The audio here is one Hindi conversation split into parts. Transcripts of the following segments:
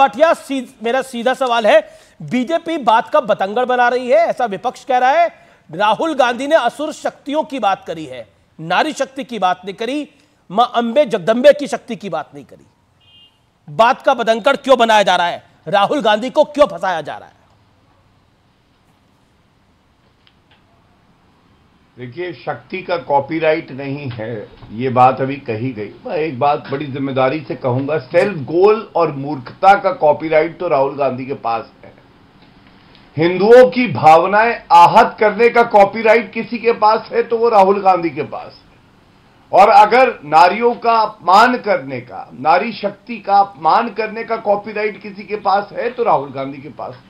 भाटिया, मेरा सीधा सवाल है, बीजेपी बात का बतंगड़ बना रही है, ऐसा विपक्ष कह रहा है। राहुल गांधी ने असुर शक्तियों की बात करी है, नारी शक्ति की बात नहीं करी, मां अंबे जगदंबे की शक्ति की बात नहीं करी। बात का बतंगड़ क्यों बनाया जा रहा है? राहुल गांधी को क्यों फंसाया जा रहा है? देखिए, शक्ति का कॉपीराइट नहीं है, ये बात अभी कही गई। मैं एक बात बड़ी जिम्मेदारी से कहूंगा, सेल्फ गोल और मूर्खता का कॉपीराइट तो राहुल गांधी के पास है। हिंदुओं की भावनाएं आहत करने का कॉपीराइट किसी के पास है तो वो राहुल गांधी के पास है। और अगर नारियों का अपमान करने का, नारी शक्ति का अपमान करने का कॉपीराइट किसी के पास है तो राहुल गांधी के पास है।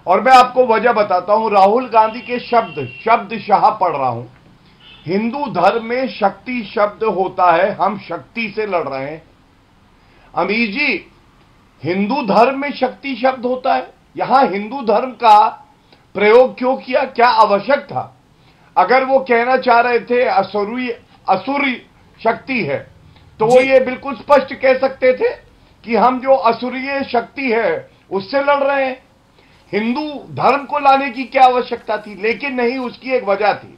और मैं आपको वजह बताता हूं, राहुल गांधी के शब्दशाह पढ़ रहा हूं। हिंदू धर्म में शक्ति शब्द होता है, हम शक्ति से लड़ रहे हैं। अमीर जी, हिंदू धर्म में शक्ति शब्द होता है, यहां हिंदू धर्म का प्रयोग क्यों किया? क्या आवश्यक था? अगर वो कहना चाह रहे थे असुरी शक्ति है, तो वो ये बिल्कुल स्पष्ट कह सकते थे कि हम जो असुरीय शक्ति है उससे लड़ रहे हैं। हिंदू धर्म को लाने की क्या आवश्यकता थी? लेकिन नहीं, उसकी एक वजह थी।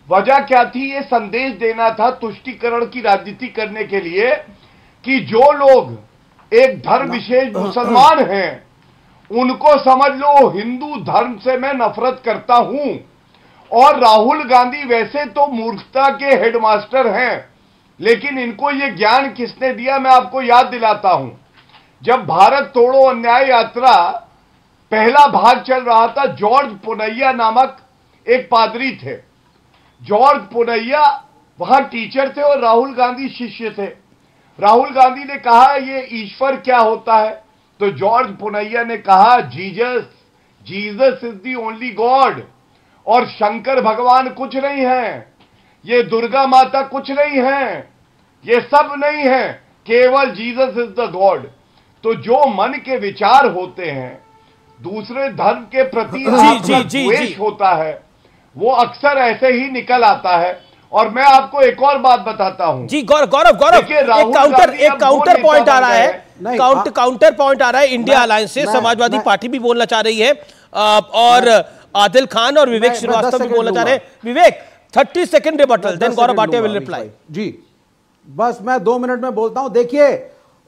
वजह क्या थी? ये संदेश देना था तुष्टीकरण की राजनीति करने के लिए कि जो लोग एक धर्म विशेष मुसलमान हैं, उनको समझ लो हिंदू धर्म से मैं नफरत करता हूं। और राहुल गांधी वैसे तो मूर्खता के हेडमास्टर हैं, लेकिन इनको ये ज्ञान किसने दिया? मैं आपको याद दिलाता हूं, जब भारत तोड़ो अन्याय यात्रा पहला भाग चल रहा था, जॉर्ज पुनैया नामक एक पादरी थे। जॉर्ज पुनैया वहां टीचर थे और राहुल गांधी शिष्य थे। राहुल गांधी ने कहा ये ईश्वर क्या होता है? तो जॉर्ज पुनैया ने कहा Jesus is the only God, और शंकर भगवान कुछ नहीं है, ये दुर्गा माता कुछ नहीं है, ये सब नहीं है, केवल जीसस इज द गॉड। तो जो मन के विचार होते हैं, दूसरे धर्म के प्रति द्वेष होता है, वो अक्सर ऐसे ही निकल आता है। और मैं आपको एक और बात बताता हूं जी, गौरव एक काउंटर पॉइंट आ रहा है, काउंटर पॉइंट आ रहा है इंडिया अलायंस से। समाजवादी पार्टी भी बोलना चाह रही है और आदिल खान और विवेक श्रीवास्तव भी बोलना चाह रहे हैं। Vivek, 30 second rebuttal, then Gaurav Bhatia will reply. जी, बस मैं 2 मिनट में बोलता हूं। देखिए,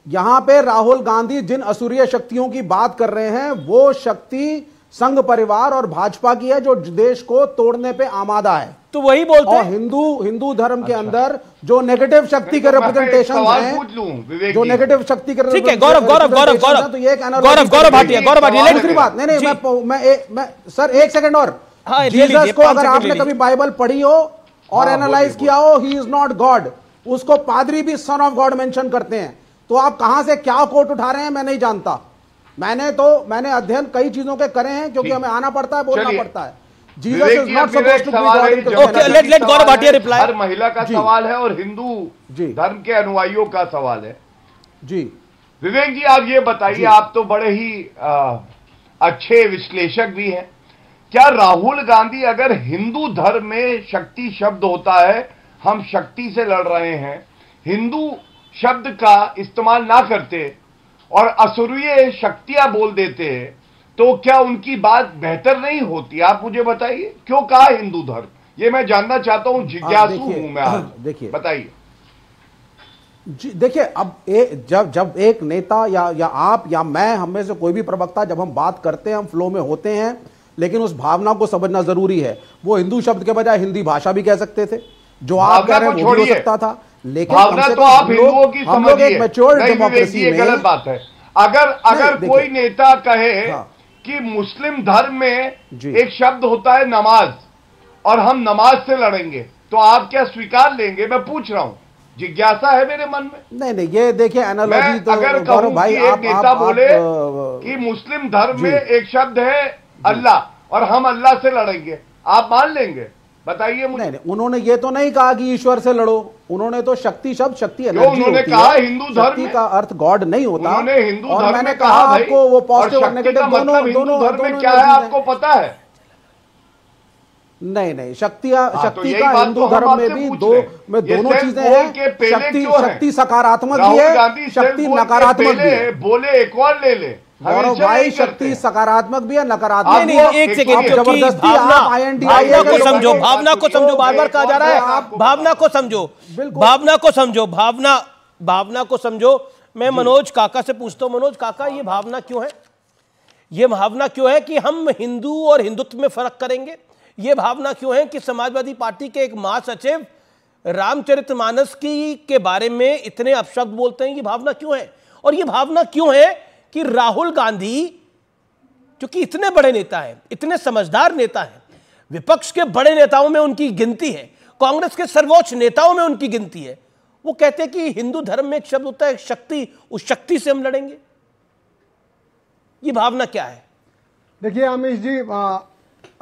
यहां पे राहुल गांधी जिन असुरीय शक्तियों की बात कर रहे हैं, वो शक्ति संघ परिवार और भाजपा की है, जो देश को तोड़ने पे आमादा है। तो वही बोलते हैं। हिंदू धर्म के अंदर जो नेगेटिव शक्ति के रिप्रेजेंटेशन हैं, जो नेगेटिव शक्ति के, ठीक है गौरव तो ये गौरव भाटिया दूसरी बात, नहीं मैं सर 1 सेकंड और, जीसस को अगर आपने कभी बाइबल पढ़ी हो और एनालाइज किया हो, ही इज नॉट गॉड, उसको पादरी भी सन ऑफ गॉड मेंशन करते हैं। तो आप कहां से क्या कोट उठा रहे हैं मैं नहीं जानता। मैंने अध्ययन कई चीजों के करे हैं, क्योंकि हमें आना पड़ता है, बोलना पड़ता है। Jesus is not supposed to be God. Okay, let Gaurav Bhatia reply. हर महिला का सवाल है और हिंदू धर्म के अनुयायियों का सवाल है। जी विवेक जी, आप ये बताइए, आप तो बड़े ही अच्छे विश्लेषक भी हैं। क्या राहुल गांधी, अगर हिंदू धर्म में शक्ति शब्द होता है, हम शक्ति से लड़ रहे हैं, हिंदू शब्द का इस्तेमाल ना करते और असुरीय शक्तियां बोल देते, तो क्या उनकी बात बेहतर नहीं होती? आप मुझे बताइए, क्यों कहा हिंदू धर्म? ये मैं जानना चाहता हूं, जिज्ञासु हूं मैं। देखिए, बताइए। देखिए, अब जब एक नेता या आप या मैं, हम में से कोई भी प्रवक्ता, जब हम बात करते हैं, हम फ्लो में होते हैं, लेकिन उस भावना को समझना जरूरी है। वो हिंदू शब्द के बजाय हिंदी भाषा भी कह सकते थे, जो आप कह रहे हैं वो भी हो सकता था। लेकिन भावना तो आप हिंदुओं की समझिए, एक मैच्योर डेमोक्रेसी में गलत बात है। अगर कोई नेता कहे कि मुस्लिम धर्म में एक शब्द होता है नमाज, और हम नमाज से लड़ेंगे, तो आप क्या स्वीकार लेंगे? मैं पूछ रहा हूं, जिज्ञासा है मेरे मन में। नहीं, ये देखिए एनालॉजी तो अगर कहूं भाई, एक नेता बोले कि मुस्लिम धर्म में एक शब्द है अल्लाह और हम अल्लाह से लड़ेंगे, आप मान लेंगे? बताइए मुझे। नहीं, उन्होंने ये तो नहीं कहा कि ईश्वर से लड़ो, उन्होंने तो शक्ति शब्द, शक्ति उन्होंने कहा हिंदू धर्म का अर्थ गॉड नहीं होता। उन्होंने हिंदू धर्म और मैंने कहा आपको वो पॉजिटिव और नेगेटिव दोनों धर्म में क्या है आपको पता है? नहीं, शक्ति का हिंदू धर्म में भी दोनों चीजें हैं। शक्ति सकारात्मक भी है, शक्ति नकारात्मक भी है। बोले एक और ले ले गौरव भाई, शक्ति सकारात्मक भी है, नकारात्मक नहीं। एक सेकंड, जबरदस्ती आप INDI को समझो, भावना को समझो, बार बार कहा जा रहा है भावना को समझो, भावना को समझो, भावना को समझो। मैं मनोज काका से पूछता हूं, मनोज काका, ये भावना क्यों है? ये भावना क्यों है कि हम हिंदू और हिंदुत्व में फर्क करेंगे? ये भावना क्यों है कि समाजवादी पार्टी के एक महासचिव रामचरितमानस के बारे में इतने अपशब्द बोलते हैं? ये भावना क्यों है? और ये भावना क्यों है कि राहुल गांधी, जो कि इतने बड़े नेता हैं, इतने समझदार नेता हैं, विपक्ष के बड़े नेताओं में उनकी गिनती है, कांग्रेस के सर्वोच्च नेताओं में उनकी गिनती है, वो कहते हैं कि हिंदू धर्म में एक शब्द होता है शक्ति, उस शक्ति से हम लड़ेंगे। ये भावना क्या है? देखिए अमीश जी,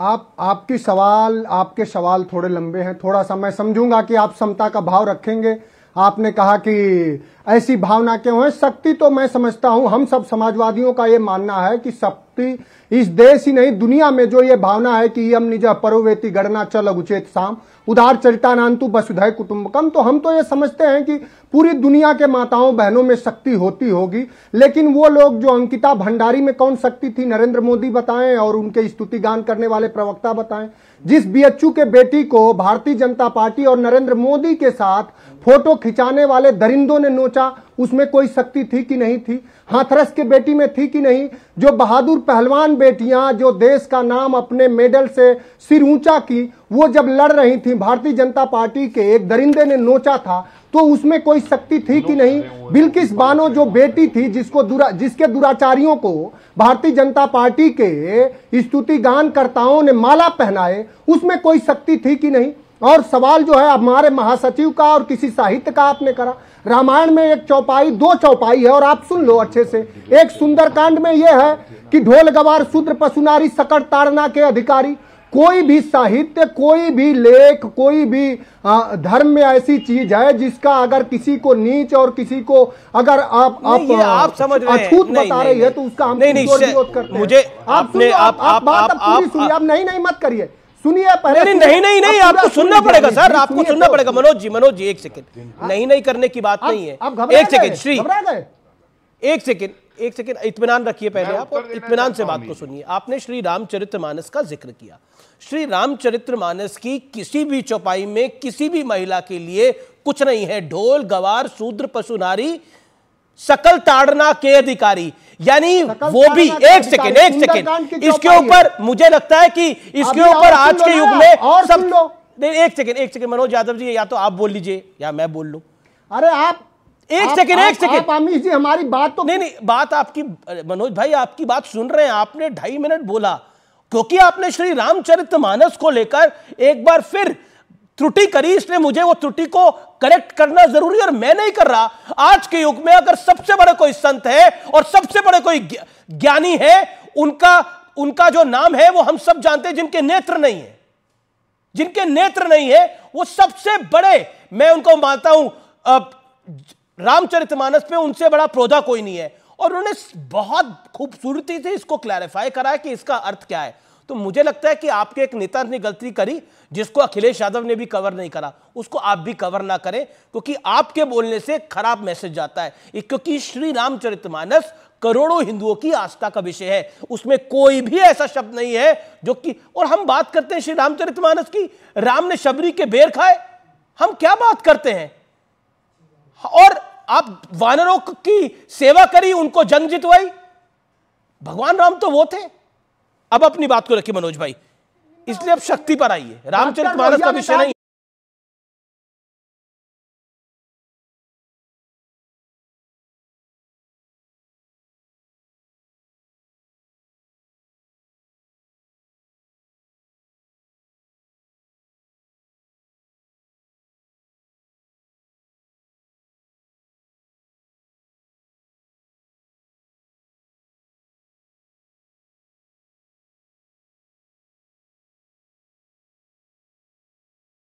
आपके सवाल थोड़े लंबे हैं, थोड़ा सा मैं समझूंगा कि आप समता का भाव रखेंगे। आपने कहा कि ऐसी भावना क्यों है? शक्ति तो मैं समझता हूं, हम सब समाजवादियों का ये मानना है कि शक्ति इस देश ही नहीं दुनिया में जो ये भावना है कि यम निज परोवेति गणना चल उचेत साम उदार चरितानांतु वसुधैव कुटुंबकम, तो हम तो ये समझते हैं कि पूरी दुनिया के माताओं बहनों में शक्ति होती होगी। लेकिन वो लोग जो अंकिता भंडारी में कौन शक्ति थी, नरेंद्र मोदी बताएं और उनके स्तुति गान करने वाले प्रवक्ता बताएं। जिस बीएचयू के बेटी को भारतीय जनता पार्टी और नरेंद्र मोदी के साथ फोटो खिंचाने वाले दरिंदों ने नोचा, उसमें कोई शक्ति थी कि नहीं थी? हाथरस के बेटी में थी कि नहीं? जो बहादुर पहलवान बेटियां जो देश का नाम अपने मेडल से सिर ऊंचा की, वो जब लड़ रही थी, भारतीय जनता पार्टी के एक दरिंदे ने नोचा था, तो उसमें कोई शक्ति थी कि नहीं? बिल्किस बानो जो बेटी थी, जिसके दुराचारियों को भारतीय जनता पार्टी के स्तुति गान करताओं ने माला पहनाए, उसमें कोई शक्ति थी कि नहीं? और सवाल जो है हमारे महासचिव का और किसी साहित्य का आपने करा। रामायण में एक चौपाई, दो चौपाई है और आप सुन लो अच्छे से। एक सुंदरकांड में यह है कि ढोल गवार शूद्र पशुनारी सकट ताड़ना के अधिकारी। कोई भी साहित्य, कोई भी लेख, कोई भी धर्म में ऐसी चीज है जिसका अगर किसी को नीच और किसी को अगर आप समझ रहे हैं, अछूत बता रही है तो उसका हम विरोध करते हैं। मुझे आपने आप बात पूरी सुनिए, आप नहीं मत करिए, सुनिए पहले। नहीं, आपको सुनना पड़ेगा सर, आपको सुनना पड़ेगा। मनोज जी एक सेकंड, नहीं करने की बात नहीं है। एक सेकंड श्री, एक सेकंड इत्मीनान रखिए पहले आप, और इत्मीनान से बात को सुनिए। आपने श्री रामचरितमानस का जिक्र किया। श्री रामचरितमानस की किसी भी चौपाई में किसी भी महिला के लिए कुछ नहीं है। ढोल गवार शूद्र पशु नारी सकल ताड़ना के अधिकारी, यानी वो भी एक सेकंड इसके ऊपर मुझे लगता है कि इसके ऊपर आज के युग में और सब। एक सेकंड मनोज यादव जी, या तो आप बोल लीजिए या मैं बोल लूं। अरे आप एक सेकंड अमीश जी, हमारी बात तो नहीं, बात आपकी, मनोज भाई आपकी बात सुन रहे हैं। आपने 2.5 मिनट बोला क्योंकि आपने श्री रामचरितमानस को लेकर एक बार फिर त्रुटि करी, इसलिए मुझे वो त्रुटि को करेक्ट करना जरूरी, और मैं नहीं कर रहा। आज के युग में अगर सबसे बड़े कोई संत है और सबसे बड़े कोई ज्ञानी है, उनका जो नाम है वो हम सब जानते हैं, जिनके नेत्र नहीं है वो सबसे बड़े, मैं उनको मानता हूं। रामचरितमानस पे उनसे बड़ा प्रोधा कोई नहीं है, और उन्होंने बहुत खूबसूरती से इसको क्लैरिफाई करा है कि इसका अर्थ क्या है। तो मुझे लगता है कि आपके एक नेता ने गलती करी जिसको अखिलेश यादव ने भी कवर नहीं करा, उसको आप भी कवर ना करें, क्योंकि आपके बोलने से खराब मैसेज जाता है। क्योंकि श्री रामचरितमानस करोड़ों हिंदुओं की आस्था का विषय है, उसमें कोई भी ऐसा शब्द नहीं है जो कि, और हम बात करते हैं श्री रामचरितमानस की, राम ने शबरी के बेर खाए, हम क्या बात करते हैं? और आप वानरों की सेवा करी, उनको जंग जितवाई। भगवान राम तो वो थे। अब अपनी बात को रखिए मनोज भाई, इसलिए अब शक्ति पर आइए। रामचरितमानस का विषय नहीं।